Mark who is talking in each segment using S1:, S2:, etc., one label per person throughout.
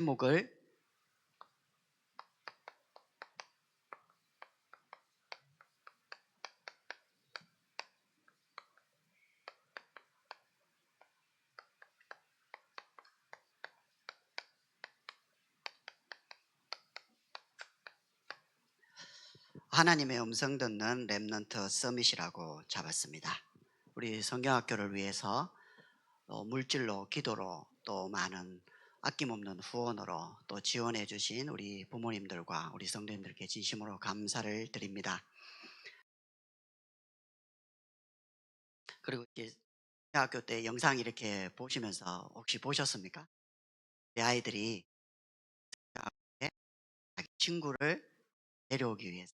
S1: 제목을 하나님의 음성 듣는 렘넌트 서밋이라고 잡았습니다. 우리 성경학교를 위해서 물질로, 기도로, 또 많은 아낌없는 후원으로 또 지원해 주신 우리 부모님들과 우리 성도님들께 진심으로 감사를 드립니다. 그리고 이제 학교 때 영상 이렇게 보시면서 혹시 보셨습니까? 내 아이들이 자기 친구를 데려오기 위해서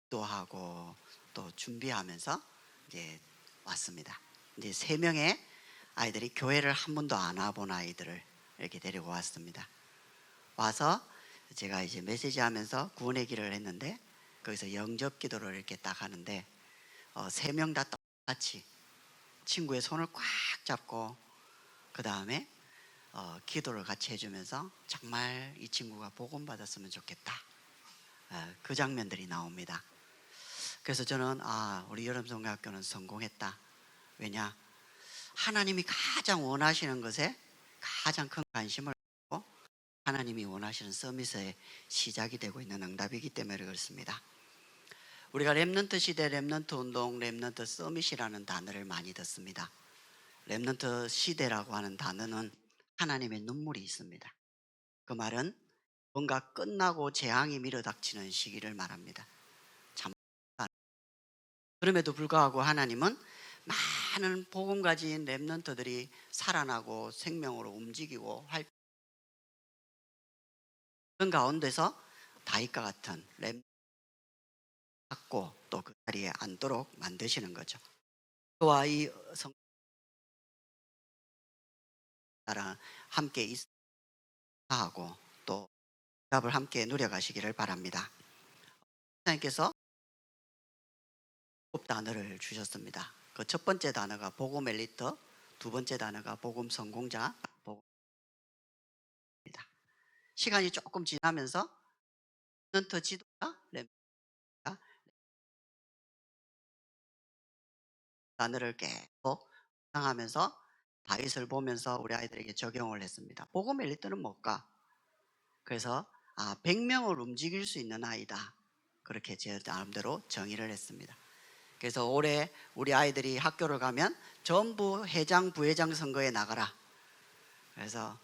S1: 기도하고 또 준비하면서 이제 왔습니다. 이제 3명의 아이들이 교회를 한 번도 안 와본 아이들을 이렇게 데리고 왔습니다. 와서 제가 이제 메시지 하면서 구원의 길을 했는데, 거기서 영접 기도를 이렇게 딱 하는데 3명 다 똑같이 친구의 손을 꽉 잡고 그 다음에 기도를 같이 해주면서 정말 이 친구가 복음 받았으면 좋겠다, 그 장면들이 나옵니다. 그래서 저는 우리 여름성경학교는 성공했다. 왜냐? 하나님이 가장 원하시는 것에 가장 큰 관심을 갖고 하나님이 원하시는 서밋의 시작이 되고 있는 응답이기 때문에 그렇습니다. 우리가 렘넌트 시대, 렘넌트 운동, 렘넌트 서밋이라는 단어를 많이 듣습니다. 렘넌트 시대라고 하는 단어는 하나님의 눈물이 있습니다. 그 말은 뭔가 끝나고 재앙이 밀어닥치는 시기를 말합니다. 참, 그럼에도 불구하고 하나님은 많은 복음 가진 렘넌트들이 살아나고 생명으로 움직이고 할 그런 가운데서 다윗과 같은 렘 갖고 또 그 자리에 앉도록 만드시는 거죠. 저와 이 성자랑 함께 있하고 또 답을 함께 누려가시기를 바랍니다. 하나님께서 단어를 주셨습니다. 그 첫 번째 단어가 복음 엘리트, 두 번째 단어가 복음 성공자, 복음입니다. 시간이 조금 지나면서 렘넌트 지도자, 단어를 계속 상하면서 다윗을 보면서 우리 아이들에게 적용을 했습니다. 복음 엘리트는 뭘까? 그래서 100명을 움직일 수 있는 아이다, 그렇게 제 나름대로 정의를 했습니다. 그래서 올해 우리 아이들이 학교를 가면 전부 회장, 부회장 선거에 나가라. 그래서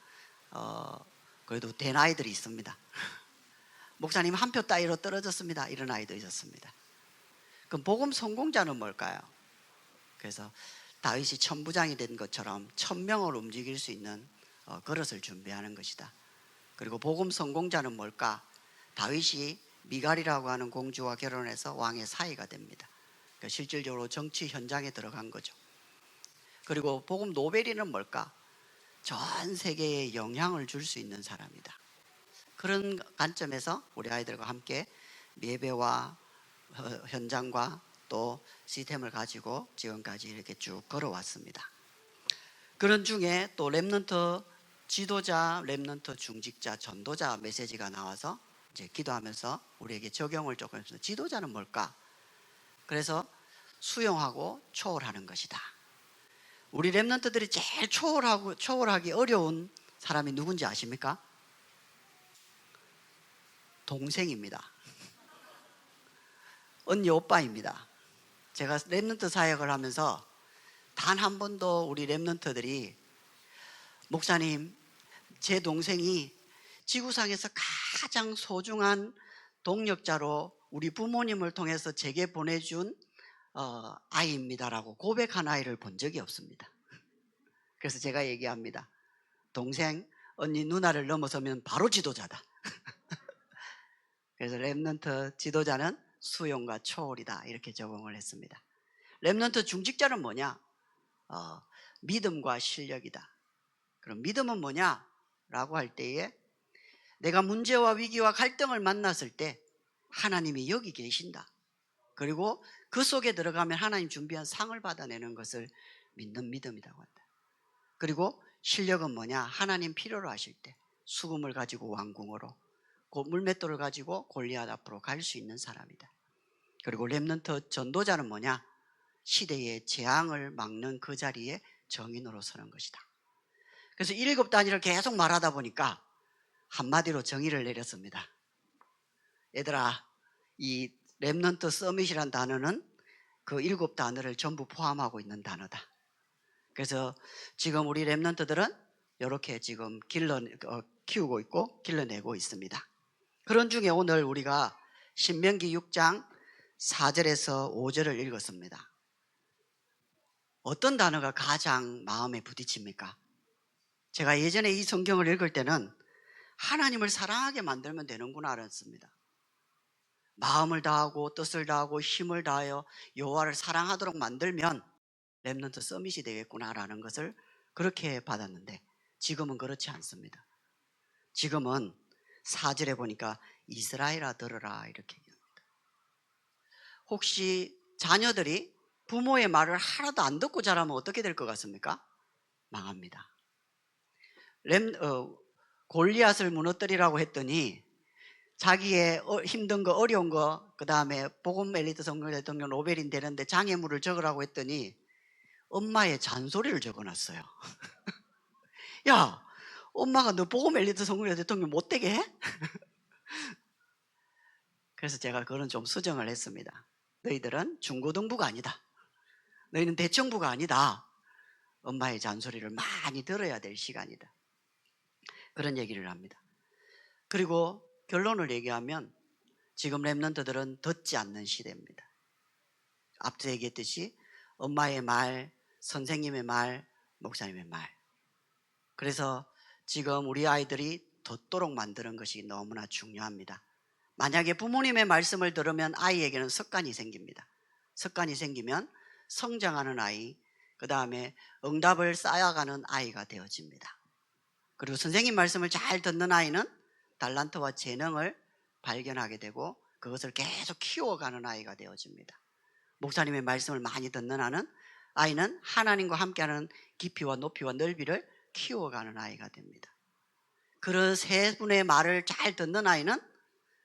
S1: 그래도 된 아이들이 있습니다. 목사님 한 표 따위로 떨어졌습니다, 이런 아이도 있었습니다. 그럼 복음 성공자는 뭘까요? 그래서 다윗이 천부장이 된 것처럼 1000명을 움직일 수 있는 그릇을 준비하는 것이다. 그리고 복음 성공자는 뭘까? 다윗이 미갈이라고 하는 공주와 결혼해서 왕의 사위가 됩니다. 그러니까 실질적으로 정치 현장에 들어간 거죠. 그리고 복음 노벨이는 뭘까? 전 세계에 영향을 줄 수 있는 사람이다. 그런 관점에서 우리 아이들과 함께 예배와 현장과 또 시스템을 가지고 지금까지 이렇게 쭉 걸어왔습니다. 그런 중에 또 렘넌트 지도자, 렘넌트 중직자, 전도자 메시지가 나와서 이제 기도하면서 우리에게 적용을 조금 했습니다. 지도자는 뭘까? 그래서 수용하고 초월하는 것이다. 우리 렘넌트들이 제일 초월하기 어려운 사람이 누군지 아십니까? 동생입니다. 언니, 오빠입니다. 제가 렘넌트 사역을 하면서 단 한 번도 우리 렘넌트들이 목사님, 제 동생이 지구상에서 가장 소중한 동력자로 우리 부모님을 통해서 제게 보내준 아이입니다라고 고백한 아이를 본 적이 없습니다. 그래서 제가 얘기합니다. 동생, 언니, 누나를 넘어서면 바로 지도자다. 그래서 렘넌트 지도자는 수용과 초월이다, 이렇게 적응을 했습니다. 렘넌트 중직자는 뭐냐? 믿음과 실력이다. 그럼 믿음은 뭐냐? 라고 할 때에 내가 문제와 위기와 갈등을 만났을 때 하나님이 여기 계신다. 그리고 그 속에 들어가면 하나님 준비한 상을 받아내는 것을 믿는 믿음이라고 한다. 그리고 실력은 뭐냐? 하나님 필요로 하실 때 수금을 가지고 왕궁으로, 물맷돌을 가지고 골리앗 앞으로 갈 수 있는 사람이다. 그리고 렘넌트 전도자는 뭐냐? 시대의 재앙을 막는 그 자리에 정인으로 서는 것이다. 그래서 7 단위를 계속 말하다 보니까 한마디로 정의를 내렸습니다. 얘들아, 이 렘넌트 서밋이란 단어는 그 7 단어를 전부 포함하고 있는 단어다. 그래서 지금 우리 렘넌트들은 이렇게 지금 키우고 있고 길러내고 있습니다. 그런 중에 오늘 우리가 신명기 6장 4절에서 5절을 읽었습니다. 어떤 단어가 가장 마음에 부딪힙니까? 제가 예전에 이 성경을 읽을 때는 하나님을 사랑하게 만들면 되는구나 알았습니다. 마음을 다하고 뜻을 다하고 힘을 다하여 여호와를 사랑하도록 만들면 렘넌트 서밋이 되겠구나라는 것을 그렇게 받았는데, 지금은 그렇지 않습니다. 지금은 4절에 보니까 이스라엘아 들으라 이렇게 얘기합니다. 혹시 자녀들이 부모의 말을 하나도 안 듣고 자라면 어떻게 될 것 같습니까? 망합니다. 골리앗을 무너뜨리라고 했더니 자기의 힘든 거 어려운 거, 그 다음에 복음 엘리트 성공 대통령 노벨인 되는데 장애물을 적으라고 했더니 엄마의 잔소리를 적어놨어요. 야, 엄마가 너 복음 엘리트 성공 대통령 못되게 해? 그래서 제가 그건 좀 수정을 했습니다. 너희들은 중고등부가 아니다. 너희는 대청부가 아니다. 엄마의 잔소리를 많이 들어야 될 시간이다. 그런 얘기를 합니다. 그리고 결론을 얘기하면 지금 렘넌트들은 듣지 않는 시대입니다. 앞서 얘기했듯이 엄마의 말, 선생님의 말, 목사님의 말. 그래서 지금 우리 아이들이 듣도록 만드는 것이 너무나 중요합니다. 만약에 부모님의 말씀을 들으면 아이에게는 습관이 생깁니다. 습관이 생기면 성장하는 아이, 그 다음에 응답을 쌓아가는 아이가 되어집니다. 그리고 선생님 말씀을 잘 듣는 아이는 달란트와 재능을 발견하게 되고 그것을 계속 키워가는 아이가 되어집니다. 목사님의 말씀을 많이 듣는 아이는 하나님과 함께하는 깊이와 높이와 넓이를 키워가는 아이가 됩니다. 그런 세 분의 말을 잘 듣는 아이는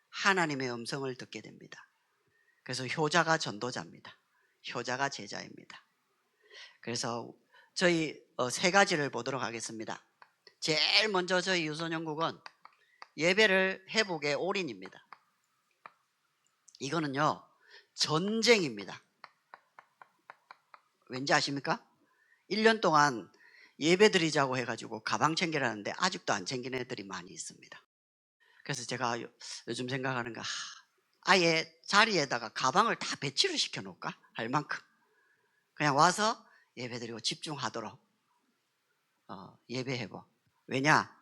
S1: 하나님의 음성을 듣게 됩니다. 그래서 효자가 전도자입니다. 효자가 제자입니다. 그래서 저희 세 가지를 보도록 하겠습니다. 제일 먼저 저희 유선영국은 예배를 회복의 올인입니다. 이거는요 전쟁입니다. 왠지 아십니까? 1년 동안 예배 드리자고 해가지고 가방 챙기라는데 아직도 안 챙기는 애들이 많이 있습니다. 그래서 제가 요즘 생각하는 거, 아예 자리에다가 가방을 다 배치를 시켜 놓을까 할 만큼 그냥 와서 예배 드리고 집중하도록 예배 회복. 왜냐?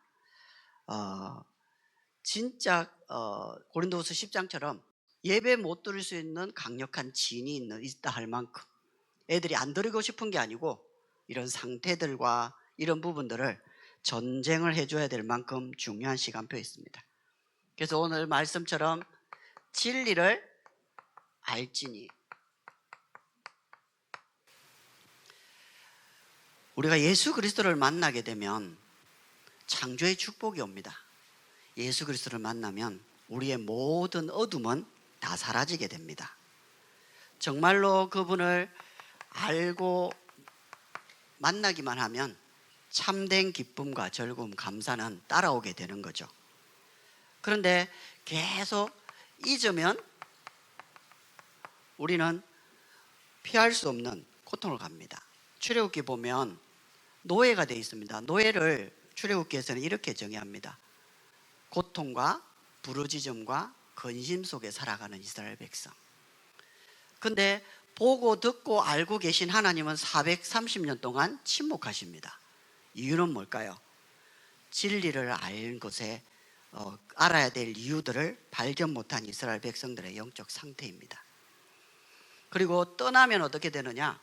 S1: 진짜 고린도후서 10장처럼 예배 못 드릴 수 있는 강력한 진이 있다 할 만큼 애들이 안 드리고 싶은 게 아니고 이런 상태들과 이런 부분들을 전쟁을 해줘야 될 만큼 중요한 시간표에 있습니다. 그래서 오늘 말씀처럼 진리를 알지니, 우리가 예수 그리스도를 만나게 되면 창조의 축복이 옵니다. 예수 그리스도를 만나면 우리의 모든 어둠은 다 사라지게 됩니다. 정말로 그분을 알고 만나기만 하면 참된 기쁨과 즐거움, 감사는 따라오게 되는 거죠. 그런데 계속 잊으면 우리는 피할 수 없는 고통을 갑니다. 출애굽기 보면 노예가 되어 있습니다. 노예를 출애굽기에서는 이렇게 정의합니다. 고통과 부르짖음과 근심 속에 살아가는 이스라엘 백성. 근데 보고 듣고 알고 계신 하나님은 430년 동안 침묵하십니다. 이유는 뭘까요? 진리를 알 것에 알아야 될 이유들을 발견 못한 이스라엘 백성들의 영적 상태입니다. 그리고 떠나면 어떻게 되느냐?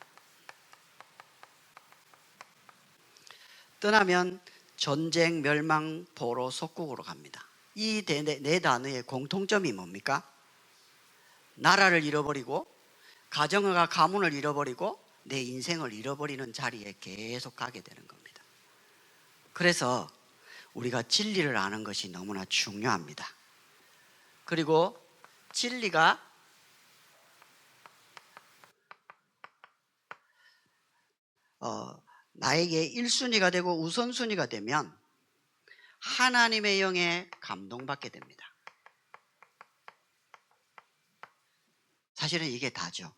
S1: 떠나면 전쟁, 멸망, 포로, 속국으로 갑니다. 이 네 단어의 공통점이 뭡니까? 나라를 잃어버리고 가정과 가문을 잃어버리고 내 인생을 잃어버리는 자리에 계속 가게 되는 겁니다. 그래서 우리가 진리를 아는 것이 너무나 중요합니다. 그리고 진리가 나에게 1순위가 되고 우선순위가 되면 하나님의 영에 감동받게 됩니다. 사실은 이게 다죠.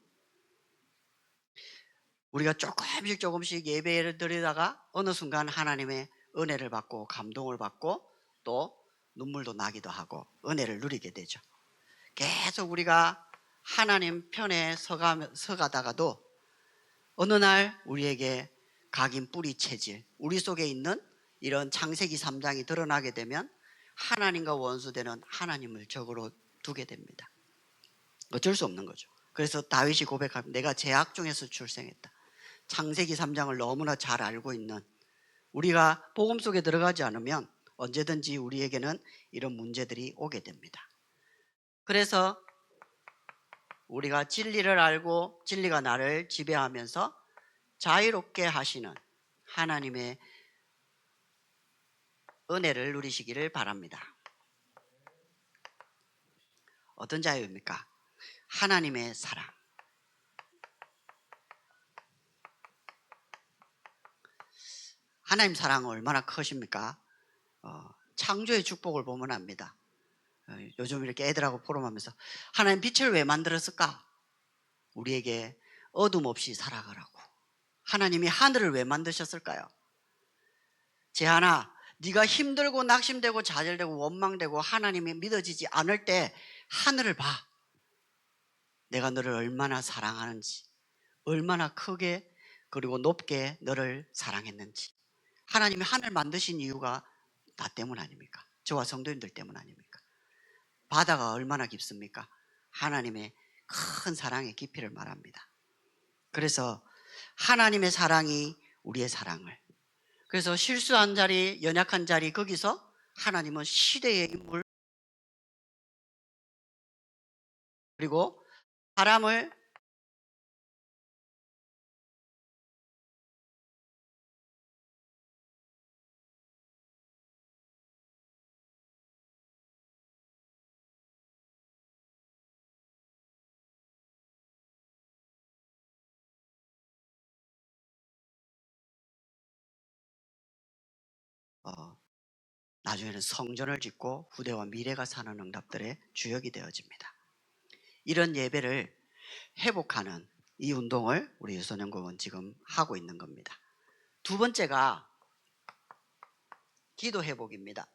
S1: 우리가 조금씩 예배를 드리다가 어느 순간 하나님의 은혜를 받고 감동을 받고 또 눈물도 나기도 하고 은혜를 누리게 되죠. 계속 우리가 하나님 편에 서가다가도 어느 날 우리에게 각인 뿌리 체질, 우리 속에 있는 이런 창세기 3장이 드러나게 되면 하나님과 원수되는 하나님을 적으로 두게 됩니다. 어쩔 수 없는 거죠. 그래서 다윗이 고백합니다. 내가 죄악 중에서 출생했다. 창세기 3장을 너무나 잘 알고 있는 우리가 복음 속에 들어가지 않으면 언제든지 우리에게는 이런 문제들이 오게 됩니다. 그래서 우리가 진리를 알고 진리가 나를 지배하면서 자유롭게 하시는 하나님의 은혜를 누리시기를 바랍니다. 어떤 자유입니까? 하나님의 사랑. 하나님 사랑은 얼마나 크십니까? 창조의 축복을 보면 압니다. 요즘 이렇게 애들하고 포럼하면서 하나님 빛을 왜 만들었을까? 우리에게 어둠 없이 살아가라고. 하나님이 하늘을 왜 만드셨을까요? 재하나, 네가 힘들고 낙심되고 좌절되고 원망되고 하나님이 믿어지지 않을 때 하늘을 봐. 내가 너를 얼마나 사랑하는지, 얼마나 크게 그리고 높게 너를 사랑했는지. 하나님이 하늘 만드신 이유가 나 때문 아닙니까? 저와 성도님들 때문 아닙니까? 바다가 얼마나 깊습니까? 하나님의 큰 사랑의 깊이를 말합니다. 그래서 하나님의 사랑이 우리의 사랑을, 그래서 실수한 자리, 연약한 자리, 거기서 하나님은 시대의 인물 그리고 사람을 나중에는 성전을 짓고 후대와 미래가 사는 응답들의 주역이 되어집니다. 이런 예배를 회복하는 이 운동을 우리 유소년국은 지금 하고 있는 겁니다. 두 번째가 기도 회복입니다.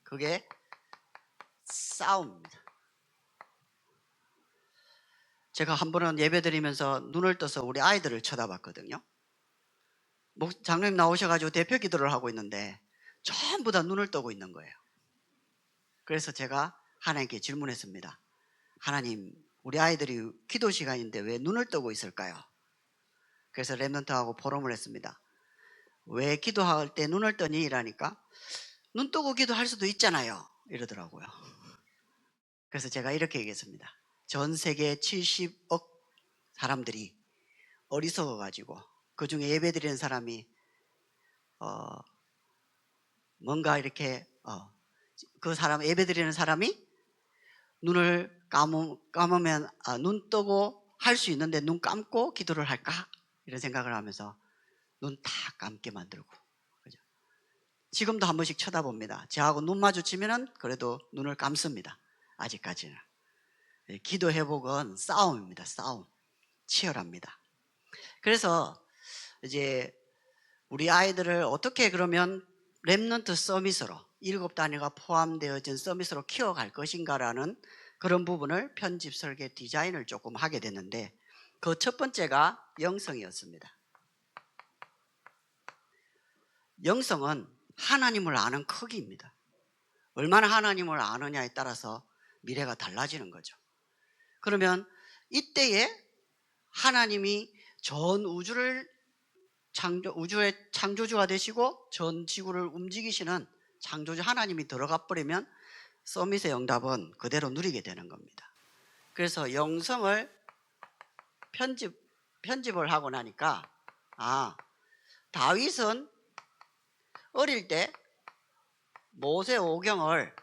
S1: 그게 싸움입니다. 제가 한 번은 예배 드리면서 눈을 떠서 우리 아이들을 쳐다봤거든요. 장로님 나오셔가지고 대표 기도를 하고 있는데 전부 다 눈을 뜨고 있는 거예요. 그래서 제가 하나님께 질문했습니다. 하나님, 우리 아이들이 기도 시간인데 왜 눈을 뜨고 있을까요? 그래서 랩런트하고 포럼을 했습니다. 왜 기도할 때 눈을 뜨니? 이라니까 눈 뜨고 기도할 수도 있잖아요, 이러더라고요. 그래서 제가 이렇게 얘기했습니다. 전 세계 70억 사람들이 어리석어가지고 그 중에 예배드리는 사람이 뭔가 이렇게 그 사람 예배드리는 사람이 눈을 감으면 눈 뜨고 할 수 있는데 눈 감고 기도를 할까? 이런 생각을 하면서 눈 다 감게 만들고, 그죠? 지금도 한 번씩 쳐다봅니다. 저하고 눈 마주치면은 그래도 눈을 감습니다. 아직까지는. 기도 회복은 싸움입니다. 싸움. 치열합니다. 그래서 이제 우리 아이들을 어떻게 그러면 렘넌트 서밋으로 7단위가 포함되어진 서밋으로 키워갈 것인가라는 그런 부분을 편집 설계 디자인을 조금 하게 됐는데 그 첫 번째가 영성이었습니다. 영성은 하나님을 아는 크기입니다. 얼마나 하나님을 아느냐에 따라서 미래가 달라지는 거죠. 그러면 이때에 하나님이 전 우주의 창조주가 되시고 전 지구를 움직이시는 창조주 하나님이 들어가 버리면 서밋의 응답은 그대로 누리게 되는 겁니다. 그래서 영성을 편집을 하고 나니까 다윗은 어릴 때 모세오경을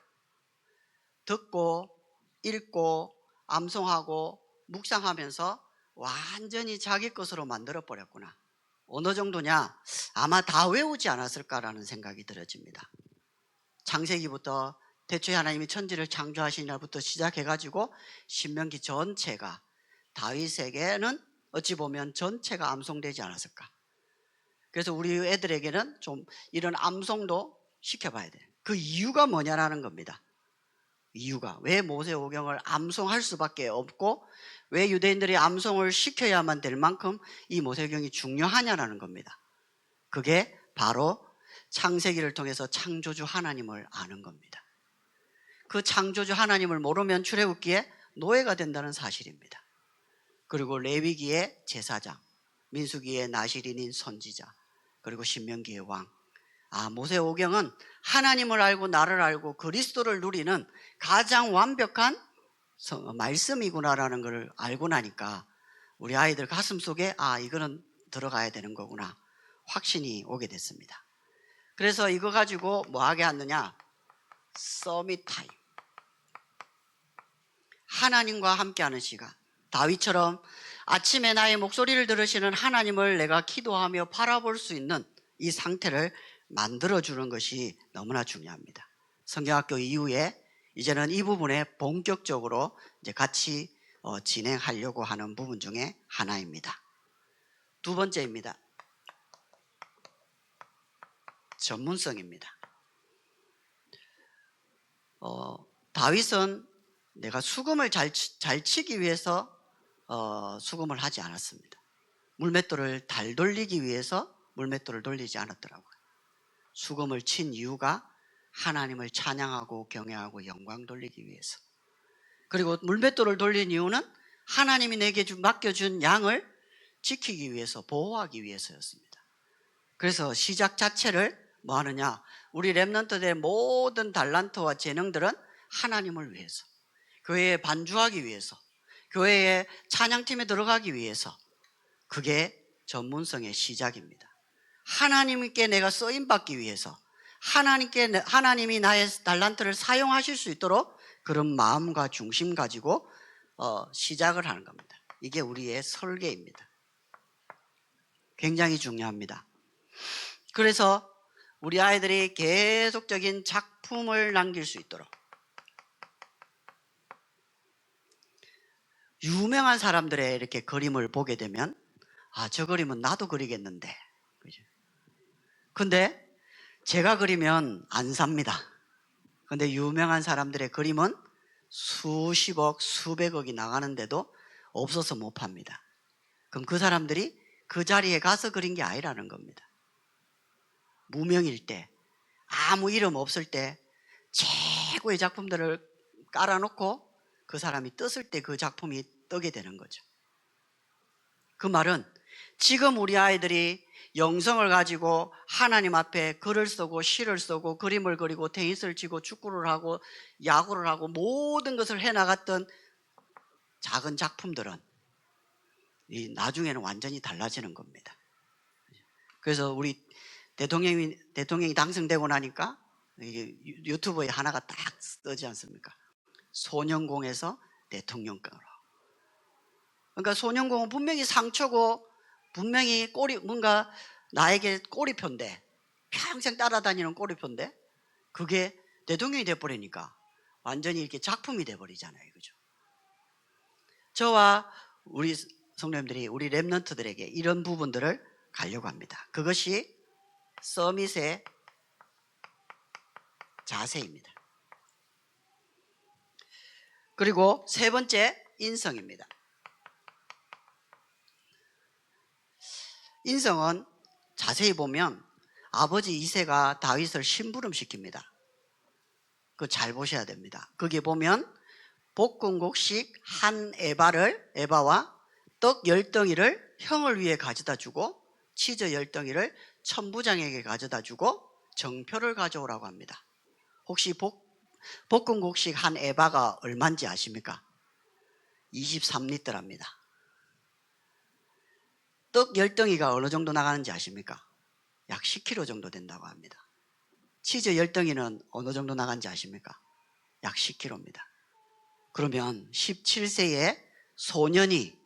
S1: 듣고 읽고 암송하고 묵상하면서 완전히 자기 것으로 만들어 버렸구나. 어느 정도냐? 아마 다 외우지 않았을까라는 생각이 들어집니다. 창세기부터 태초에 하나님이 천지를 창조하신 날부터 시작해가지고 신명기 전체가 다윗에게는 어찌 보면 전체가 암송되지 않았을까. 그래서 우리 애들에게는 좀 이런 암송도 시켜봐야 돼요. 그 이유가 뭐냐라는 겁니다. 이유가 왜 모세오경을 암송할 수밖에 없고 왜 유대인들이 암송을 시켜야만 될 만큼 이 모세오경이 중요하냐라는 겁니다. 그게 바로 창세기를 통해서 창조주 하나님을 아는 겁니다. 그 창조주 하나님을 모르면 출애굽기에 노예가 된다는 사실입니다. 그리고 레위기의 제사장, 민수기의 나실인인 선지자, 그리고 신명기의 왕. 모세오경은 하나님을 알고 나를 알고 그리스도를 누리는 가장 완벽한 말씀이구나라는 걸 알고 나니까 우리 아이들 가슴속에 이거는 들어가야 되는 거구나 확신이 오게 됐습니다. 그래서 이거 가지고 뭐 하게 하느냐? 서밋 타임. 하나님과 함께하는 시간. 다윗처럼 아침에 나의 목소리를 들으시는 하나님을 내가 기도하며 바라볼 수 있는 이 상태를 만들어주는 것이 너무나 중요합니다. 성경학교 이후에 이제는 이 부분에 본격적으로 이제 같이 진행하려고 하는 부분 중에 하나입니다. 두 번째입니다. 전문성입니다. 다윗은 내가 수금을 잘 치기 위해서 수금을 하지 않았습니다. 물맷돌을 달 돌리기 위해서 물맷돌을 돌리지 않았더라고요. 수금을 친 이유가 하나님을 찬양하고 경외하고 영광 돌리기 위해서. 그리고 물맷돌을 돌린 이유는 하나님이 내게 맡겨준 양을 지키기 위해서, 보호하기 위해서였습니다. 그래서 시작 자체를 뭐 하느냐? 우리 렘넌트들의 모든 달란트와 재능들은 하나님을 위해서, 교회에 반주하기 위해서, 교회의 찬양팀에 들어가기 위해서. 그게 전문성의 시작입니다. 하나님께 내가 쓰임받기 위해서, 하나님이 나의 달란트를 사용하실 수 있도록 그런 마음과 중심 가지고 시작을 하는 겁니다. 이게 우리의 설계입니다. 굉장히 중요합니다. 그래서 우리 아이들이 계속적인 작품을 남길 수 있도록, 유명한 사람들의 이렇게 그림을 보게 되면 저 그림은 나도 그리겠는데, 그죠? 근데 제가 그리면 안 삽니다. 근데 유명한 사람들의 그림은 수십억, 수백억이 나가는데도 없어서 못 팝니다. 그럼 그 사람들이 그 자리에 가서 그린 게 아니라는 겁니다. 무명일 때, 아무 이름 없을 때 최고의 작품들을 깔아놓고 그 사람이 떴을 때 그 작품이 뜨게 되는 거죠. 그 말은 지금 우리 아이들이 영성을 가지고 하나님 앞에 글을 쓰고 시를 쓰고 그림을 그리고 테니스를 치고 축구를 하고 야구를 하고 모든 것을 해나갔던 작은 작품들은 나중에는 완전히 달라지는 겁니다. 그래서 우리 대통령이 당선되고 나니까 유튜브에 하나가 딱 뜨지 않습니까? 소년공에서 대통령감으로. 그러니까 소년공은 분명히 상처고 분명히 뭔가 나에게 꼬리표인데, 평생 따라다니는 꼬리표인데 그게 대통령이 돼버리니까 완전히 이렇게 작품이 돼버리잖아요. 그죠? 저와 우리 성도님들이 우리 렘넌트들에게 이런 부분들을 가려고 합니다. 그것이 서밋의 자세입니다. 그리고 세 번째, 인성입니다. 인성은 자세히 보면 아버지 이새가 다윗을 심부름시킵니다. 그거 잘 보셔야 됩니다. 거기에 보면 볶음국식 한 에바와 떡 10덩이를 형을 위해 가져다 주고 치즈 10덩이를 천부장에게 가져다 주고 정표를 가져오라고 합니다. 혹시 볶음국식 한 에바가 얼마인지 아십니까? 23리터랍니다. 떡 10덩이가 어느 정도 나가는지 아십니까? 약 10kg 정도 된다고 합니다. 치즈 열덩이는 어느 정도 나간지 아십니까? 약 10kg입니다. 그러면 17세의 소년이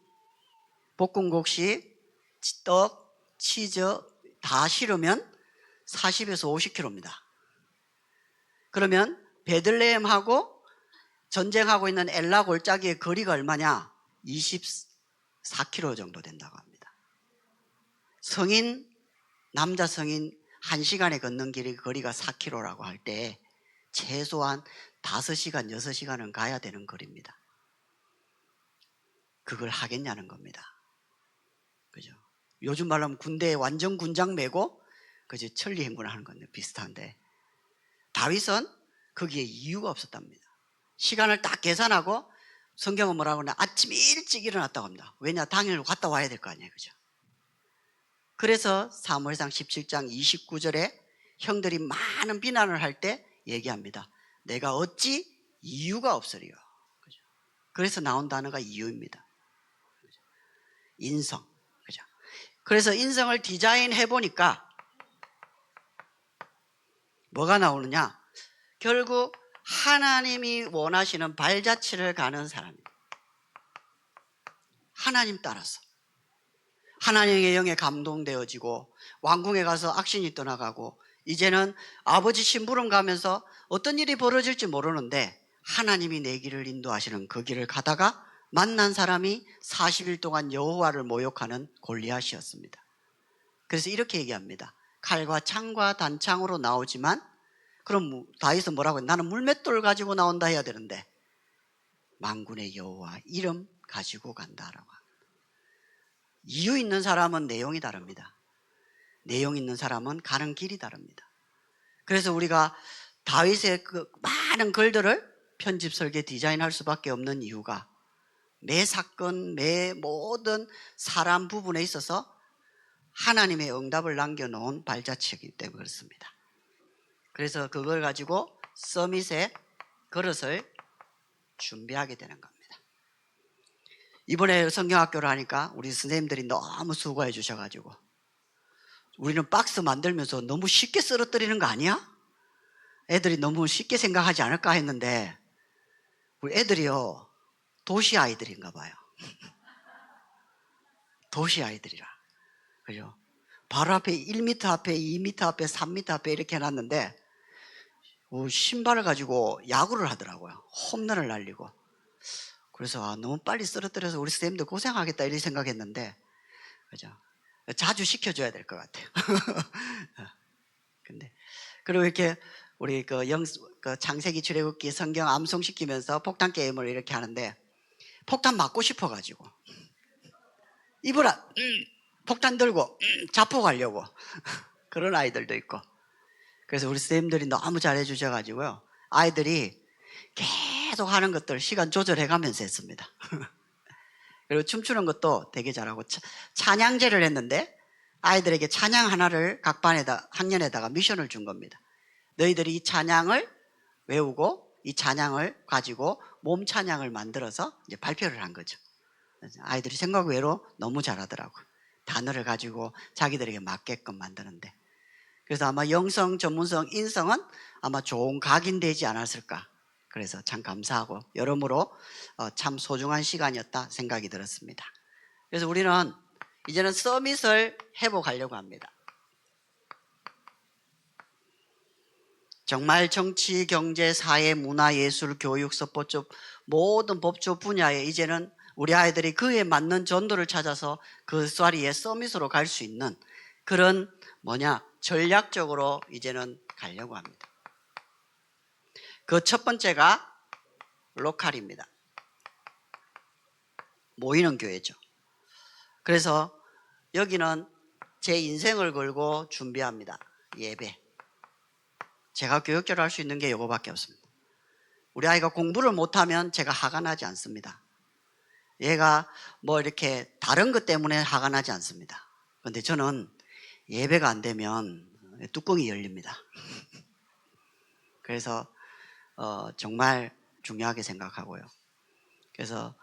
S1: 볶음국시, 떡, 치즈 다 실으면 40에서 50kg입니다. 그러면 베들레헴하고 전쟁하고 있는 엘라 골짜기의 거리가 얼마냐? 24km 정도 된다고 합니다. 남자 성인 1시간에 걷는 길이 거리가 4km라고 할 때 최소한 5시간, 6시간은 가야 되는 거리입니다. 그걸 하겠냐는 겁니다. 그죠? 요즘 말로 하면 군대에 완전 군장 메고 그죠? 천리행군을 하는 건데 비슷한데, 다윗은 거기에 이유가 없었답니다. 시간을 딱 계산하고, 성경은 뭐라고 하냐, 아침 일찍 일어났다고 합니다. 왜냐, 당일 갔다 와야 될 거 아니에요. 그죠? 그래서 사무엘상 17장 29절에 형들이 많은 비난을 할 때 얘기합니다. 내가 어찌 이유가 없으리요. 그죠? 그래서 나온 단어가 이유입니다. 그죠? 인성. 그죠? 그래서 인성을 디자인해 보니까 뭐가 나오느냐? 결국 하나님이 원하시는 발자취를 가는 사람입니다. 하나님 따라서. 하나님의 영에 감동되어지고 왕궁에 가서 악신이 떠나가고, 이제는 아버지 심부름 가면서 어떤 일이 벌어질지 모르는데 하나님이 내 길을 인도하시는 그 길을 가다가 만난 사람이 40일 동안 여호와를 모욕하는 골리앗이었습니다. 그래서 이렇게 얘기합니다. 칼과 창과 단창으로 나오지만, 그럼 다윗은 뭐라고 해요? 나는 물맷돌 가지고 나온다 해야 되는데 만군의 여호와 이름 가지고 간다라고 합니다. 이유 있는 사람은 내용이 다릅니다. 내용 있는 사람은 가는 길이 다릅니다. 그래서 우리가 다윗의 그 많은 글들을 편집, 설계, 디자인할 수밖에 없는 이유가 매 사건, 매 모든 사람 부분에 있어서 하나님의 응답을 남겨놓은 발자취이기 때문에 그렇습니다. 그래서 그걸 가지고 서밋의 그릇을 준비하게 되는 겁니다. 이번에 성경학교를 하니까 우리 선생님들이 너무 수고해 주셔가지고, 우리는 박스 만들면서 너무 쉽게 쓰러뜨리는 거 아니야? 애들이 너무 쉽게 생각하지 않을까 했는데, 우리 애들이요, 도시 아이들인가 봐요. 도시 아이들이라. 그죠? 바로 앞에 1m 앞에 2m 앞에 3m 앞에 이렇게 해놨는데 신발을 가지고 야구를 하더라고요. 홈런을 날리고. 그래서 너무 빨리 쓰러뜨려서 우리 선생님들 고생하겠다 이렇게 생각했는데, 그죠? 자주 시켜줘야 될 것 같아요. 근데 그리고 이렇게 우리 그 창세기 출애굽기 성경 암송시키면서 폭탄 게임을 이렇게 하는데, 폭탄 맞고 싶어가지고 입으라 폭탄 들고 자폭하려고 그런 아이들도 있고. 그래서 우리 선생님들이 너무 잘해 주셔가지고요, 아이들이 계속 하는 것들 시간 조절해 가면서 했습니다. 그리고 춤추는 것도 되게 잘하고, 찬양제를 했는데 아이들에게 찬양 하나를 각 반에다, 학년에다가 미션을 준 겁니다. 너희들이 이 찬양을 외우고 이 찬양을 가지고 몸 찬양을 만들어서 이제 발표를 한 거죠. 아이들이 생각 외로 너무 잘하더라고요. 단어를 가지고 자기들에게 맞게끔 만드는데. 그래서 아마 영성, 전문성, 인성은 아마 좋은 각인되지 않았을까. 그래서 참 감사하고 여러모로 참 소중한 시간이었다 생각이 들었습니다. 그래서 우리는 이제는 서밋을 회복하려고 합니다. 정말 정치, 경제, 사회, 문화, 예술, 교육, 서포 쪽 모든 법조 분야에 이제는 우리 아이들이 그에 맞는 전도를 찾아서 그 자리에 서밋으로 갈 수 있는 그런 전략적으로 이제는 가려고 합니다. 그 첫 번째가 로컬입니다. 모이는 교회죠. 그래서 여기는 제 인생을 걸고 준비합니다. 예배. 제가 교육자를 할 수 있는 게 이거밖에 없습니다. 우리 아이가 공부를 못하면 제가 화가 나지 않습니다. 얘가 뭐 이렇게 다른 것 때문에 화가 나지 않습니다. 그런데 저는 예배가 안 되면 뚜껑이 열립니다. 그래서 정말 중요하게 생각하고요. 그래서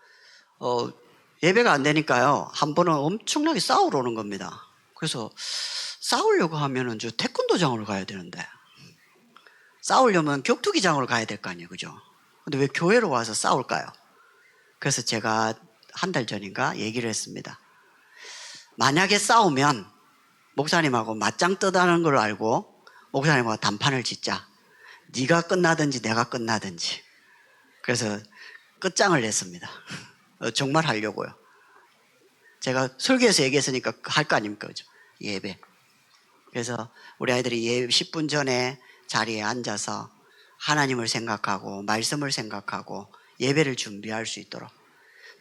S1: 예배가 안 되니까요, 한 번은 엄청나게 싸우러 오는 겁니다. 그래서 싸우려고 하면은 저 태권도장으로 가야 되는데 싸우려면 격투기장으로 가야 될 거 아니에요, 그죠? 근데 왜 교회로 와서 싸울까요? 그래서 제가 한 달 전인가 얘기를 했습니다. 만약에 싸우면 목사님하고 맞짱 뜨다는 걸 알고 목사님하고 단판을 짓자. 네가 끝나든지 내가 끝나든지. 그래서 끝장을 냈습니다. 정말 하려고요. 제가 설교에서 얘기했으니까 할 거 아닙니까, 그죠? 예배. 그래서 우리 아이들이 예배 10분 전에 자리에 앉아서 하나님을 생각하고 말씀을 생각하고 예배를 준비할 수 있도록,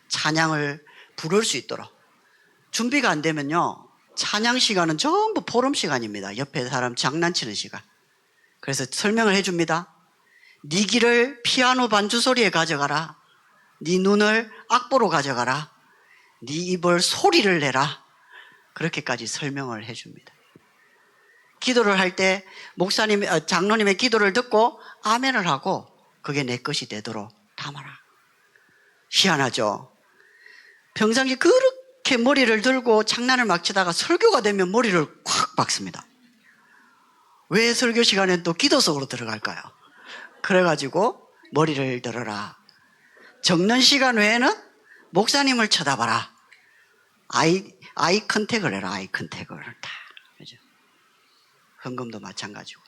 S1: 찬양을 부를 수 있도록. 준비가 안 되면요, 찬양 시간은 전부 포럼 시간입니다. 옆에 사람 장난치는 시간. 그래서 설명을 해줍니다. 네 귀를 피아노 반주 소리에 가져가라. 네 눈을 악보로 가져가라. 네 입을 소리를 내라. 그렇게까지 설명을 해줍니다. 기도를 할 때 목사님, 장로님의 기도를 듣고 아멘을 하고 그게 내 것이 되도록 담아라. 희한하죠? 평상시 그렇게 머리를 들고 장난을 막 치다가 설교가 되면 머리를 콱 박습니다. 왜 설교 시간엔 또 기도 속으로 들어갈까요? 그래가지고 머리를 들어라. 적는 시간 외에는 목사님을 쳐다봐라. 아이 컨택을 해라. 아이 컨택을 다. 그죠? 헌금도 마찬가지고.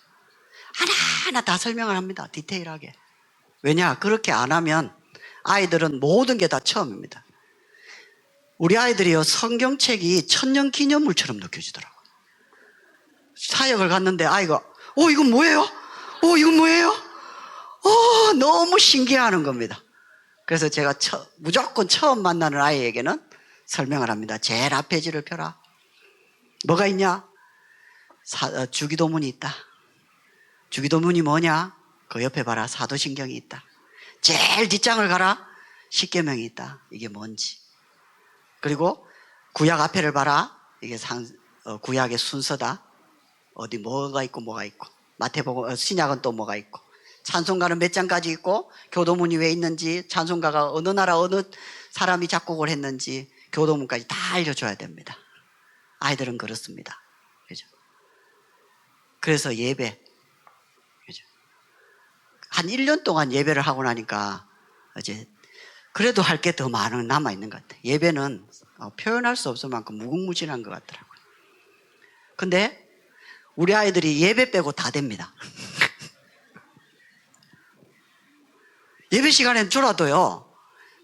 S1: 하나하나 다 설명을 합니다. 디테일하게. 왜냐? 그렇게 안 하면 아이들은 모든 게 다 처음입니다. 우리 아이들이요, 성경책이 천년 기념물처럼 느껴지더라고요. 사역을 갔는데 아이가 이건 뭐예요? 이건 뭐예요? 너무 신기해하는 겁니다. 그래서 제가 무조건 처음 만나는 아이에게는 설명을 합니다. 제일 앞 페이지를 펴라. 뭐가 있냐? 주기도문이 있다. 주기도문이 뭐냐? 그 옆에 봐라. 사도신경이 있다. 제일 뒷장을 가라. 십계명이 있다. 이게 뭔지. 그리고 구약 앞에를 봐라. 이게 구약의 순서다. 어디 뭐가 있고 뭐가 있고. 마태복음, 신약은 또 뭐가 있고. 찬송가는 몇 장까지 있고, 교도문이 왜 있는지, 찬송가가 어느 나라 어느 사람이 작곡을 했는지 교도문까지 다 알려줘야 됩니다. 아이들은 그렇습니다. 그죠? 그래서 예배, 그죠? 한 1년 동안 예배를 하고 나니까 이제 그래도 할 게 더 많은 남아 있는 것 같아요. 예배는 표현할 수 없을 만큼 무궁무진한 것 같더라고요. 근데 우리 아이들이 예배 빼고 다 됩니다. 예배 시간엔 졸아도요,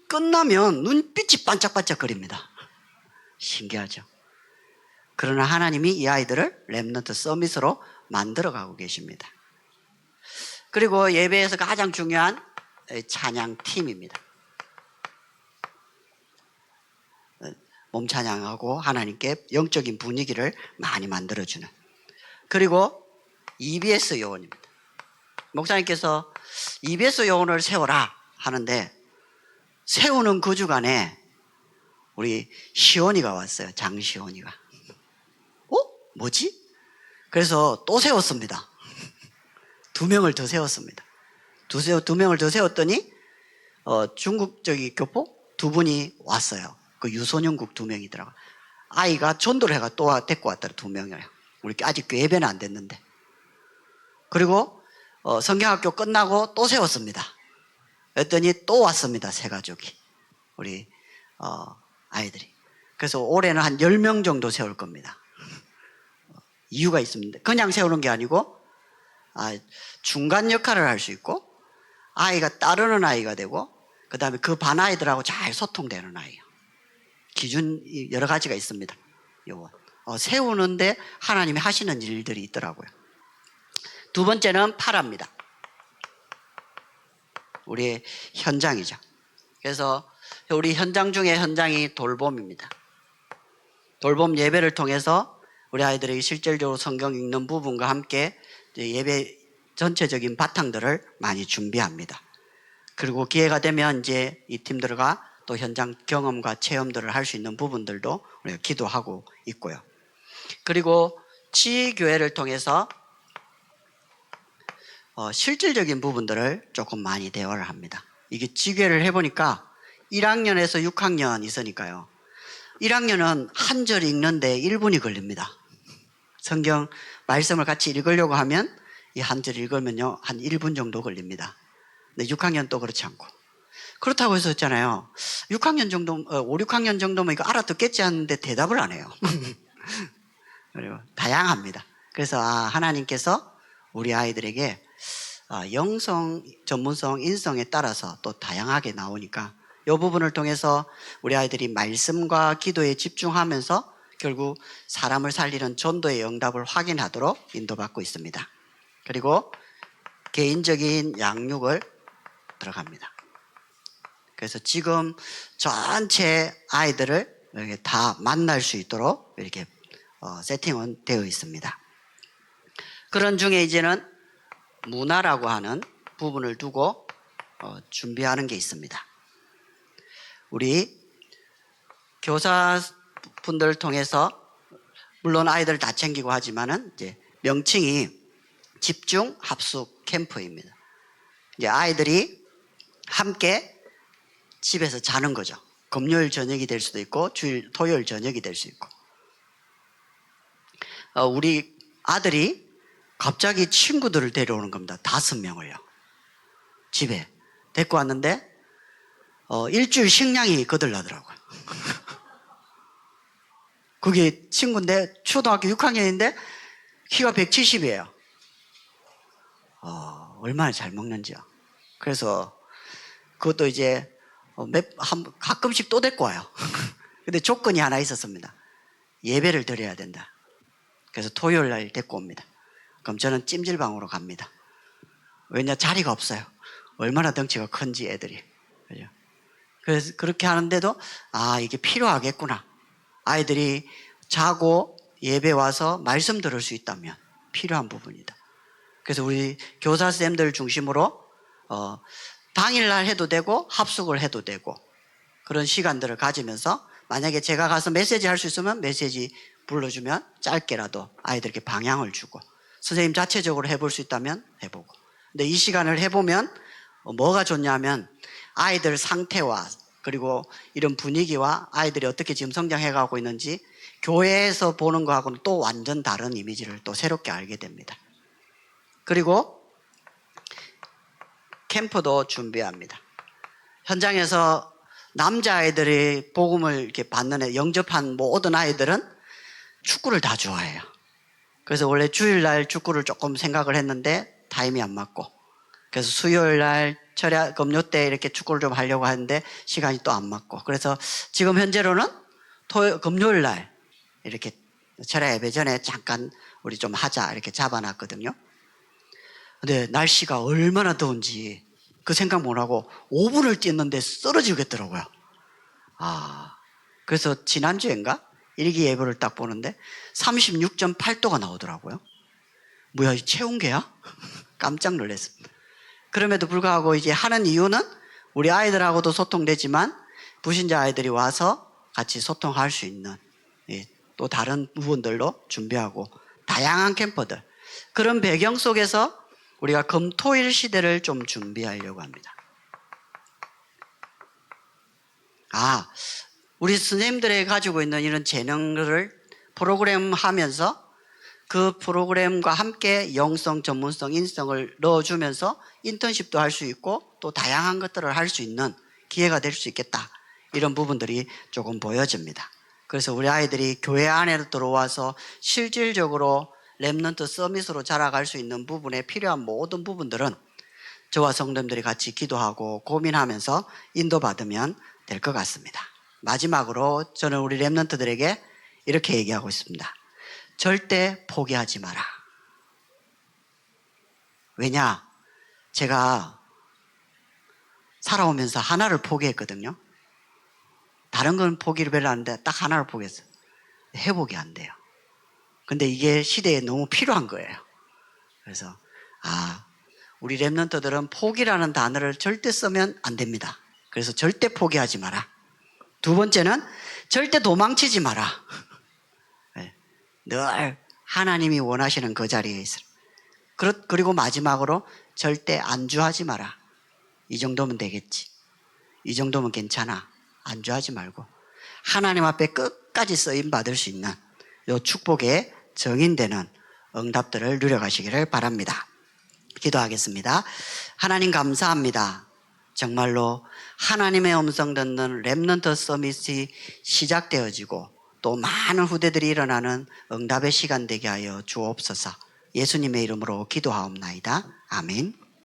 S1: 끝나면 눈빛이 반짝반짝 거립니다. 신기하죠? 그러나 하나님이 이 아이들을 렘넌트 서밋으로 만들어가고 계십니다. 그리고 예배에서 가장 중요한 찬양팀입니다. 몸 찬양하고 하나님께 영적인 분위기를 많이 만들어주는. 그리고 EBS 요원입니다. 목사님께서 EBS 요원을 세워라 하는데, 세우는 그 주간에 우리 시온이가 왔어요. 장시온이가. 뭐지? 그래서 또 세웠습니다. 2명을 더 세웠습니다. 2명을 더 세웠더니 중국 교포 2분이 왔어요. 그 유소년국 2명이더라고요. 아이가 전도를 해가 또 데리고 왔더라. 2명이에요. 우리 아직 예배는 안 됐는데. 그리고 성경학교 끝나고 또 세웠습니다. 그랬더니 또 왔습니다. 세 가족이. 우리 아이들이. 그래서 올해는 한 10명 정도 세울 겁니다. 이유가 있습니다. 그냥 세우는 게 아니고 중간 역할을 할 수 있고, 아이가 따르는 아이가 되고, 그 다음에 그 반 아이들하고 잘 소통되는 아이요. 기준이 여러 가지가 있습니다. 요거 세우는데 하나님이 하시는 일들이 있더라고요. 두 번째는 파라입니다. 우리 현장이죠. 그래서 우리 현장 중에 현장이 돌봄입니다. 돌봄 예배를 통해서 우리 아이들이 실질적으로 성경 읽는 부분과 함께 예배 전체적인 바탕들을 많이 준비합니다. 그리고 기회가 되면 이제 이 팀들과 또 현장 경험과 체험들을 할 수 있는 부분들도 우리가 기도하고 있고요. 그리고 치교회를 통해서 실질적인 부분들을 조금 많이 대화를 합니다. 이게 지교회를 해보니까 1학년에서 6학년 있으니까요. 1학년은 한 절 읽는데 1분이 걸립니다. 성경 말씀을 같이 읽으려고 하면 이 한 절 읽으면요 한 1분 정도 걸립니다. 근데 6학년 또 그렇지 않고. 그렇다고 해서 있잖아요, 6학년 정도, 5, 6학년 정도면 이거 알아듣겠지 하는데 대답을 안 해요. 그리고 다양합니다. 그래서 하나님께서 우리 아이들에게 영성, 전문성, 인성에 따라서 또 다양하게 나오니까 이 부분을 통해서 우리 아이들이 말씀과 기도에 집중하면서 결국 사람을 살리는 전도의 응답을 확인하도록 인도받고 있습니다. 그리고 개인적인 양육을 들어갑니다. 그래서 지금 전체 아이들을 다 만날 수 있도록 이렇게 세팅은 되어 있습니다. 그런 중에 이제는 문화라고 하는 부분을 두고 준비하는 게 있습니다. 우리 교사분들을 통해서 물론 아이들 다 챙기고 하지만은 이제 명칭이 집중 합숙 캠프입니다. 이제 아이들이 함께 집에서 자는 거죠. 금요일 저녁이 될 수도 있고 토요일 저녁이 될 수 있고. 우리 아들이 갑자기 친구들을 데려오는 겁니다. 5명을요. 집에 데리고 왔는데 일주일 식량이 거들나더라고요. 그게 친구인데 초등학교 6학년인데 키가 170이에요. 얼마나 잘 먹는지요. 그래서 그것도 이제 가끔씩 또 데리고 와요. 근데 조건이 하나 있었습니다. 예배를 드려야 된다. 그래서 토요일 날 데리고 옵니다. 그럼 저는 찜질방으로 갑니다. 왜냐, 자리가 없어요. 얼마나 덩치가 큰지 애들이. 그래서 그렇게 하는데도 이게 필요하겠구나. 아이들이 자고 예배 와서 말씀 들을 수 있다면 필요한 부분이다. 그래서 우리 교사쌤들 중심으로 당일날 해도 되고 합숙을 해도 되고 그런 시간들을 가지면서 만약에 제가 가서 메시지 할 수 있으면 메시지 불러주면 짧게라도 아이들에게 방향을 주고 선생님 자체적으로 해볼 수 있다면 해보고. 근데 이 시간을 해보면 뭐가 좋냐면 아이들 상태와 그리고 이런 분위기와 아이들이 어떻게 지금 성장해가고 있는지 교회에서 보는 거하고는 또 완전 다른 이미지를 또 새롭게 알게 됩니다. 그리고 캠프도 준비합니다. 현장에서 남자아이들이 복음을 이렇게 받는 영접한 오던 아이들은 축구를 다 좋아해요. 그래서 원래 주일날 축구를 조금 생각을 했는데 타임이 안 맞고, 그래서 수요일날 금요 때 이렇게 축구를 좀 하려고 하는데 시간이 또 안 맞고, 그래서 지금 현재로는 금요일날 이렇게 철야 예배 전에 잠깐 우리 좀 하자 이렇게 잡아놨거든요. 근데 날씨가 얼마나 더운지 그 생각 못하고 5분을 뛰었는데 쓰러지겠더라고요. 그래서 지난주인가 일기 예보를 딱 보는데 36.8도가 나오더라고요. 뭐야, 체온계야? 깜짝 놀랐습니다. 그럼에도 불구하고 이제 하는 이유는 우리 아이들하고도 소통되지만 부신자 아이들이 와서 같이 소통할 수 있는 또 다른 부분들로 준비하고 다양한 캠퍼들, 그런 배경 속에서 우리가 금토일 시대를 좀 준비하려고 합니다. 우리 선생님들이 가지고 있는 이런 재능을 프로그램 하면서 그 프로그램과 함께 영성, 전문성, 인성을 넣어주면서 인턴십도 할 수 있고 또 다양한 것들을 할 수 있는 기회가 될 수 있겠다. 이런 부분들이 조금 보여집니다. 그래서 우리 아이들이 교회 안에 들어와서 실질적으로 렘넌트 서밋으로 자라갈 수 있는 부분에 필요한 모든 부분들은 저와 성도님들이 같이 기도하고 고민하면서 인도받으면 될 것 같습니다. 마지막으로 저는 우리 렘넌트들에게 이렇게 얘기하고 있습니다. 절대 포기하지 마라. 왜냐? 제가 살아오면서 하나를 포기했거든요. 다른 건 포기를 별로 안 하는데 딱 하나를 포기했어요. 회복이 안 돼요. 근데 이게 시대에 너무 필요한 거예요. 그래서 우리 렘넌트들은 포기라는 단어를 절대 쓰면 안 됩니다. 그래서 절대 포기하지 마라. 두 번째는 절대 도망치지 마라. 늘 하나님이 원하시는 그 자리에 있으라. 그리고 마지막으로 절대 안주하지 마라. 이 정도면 되겠지. 이 정도면 괜찮아. 안주하지 말고 하나님 앞에 끝까지 쓰임 받을 수 있는 이 축복의 정인되는 응답들을 누려가시기를 바랍니다. 기도하겠습니다. 하나님 감사합니다. 정말로 하나님의 음성 듣는 렘넌트 서밋이 시작되어지고 또 많은 후대들이 일어나는 응답의 시간 되게 하여 주옵소서. 예수님의 이름으로 기도하옵나이다. 아멘.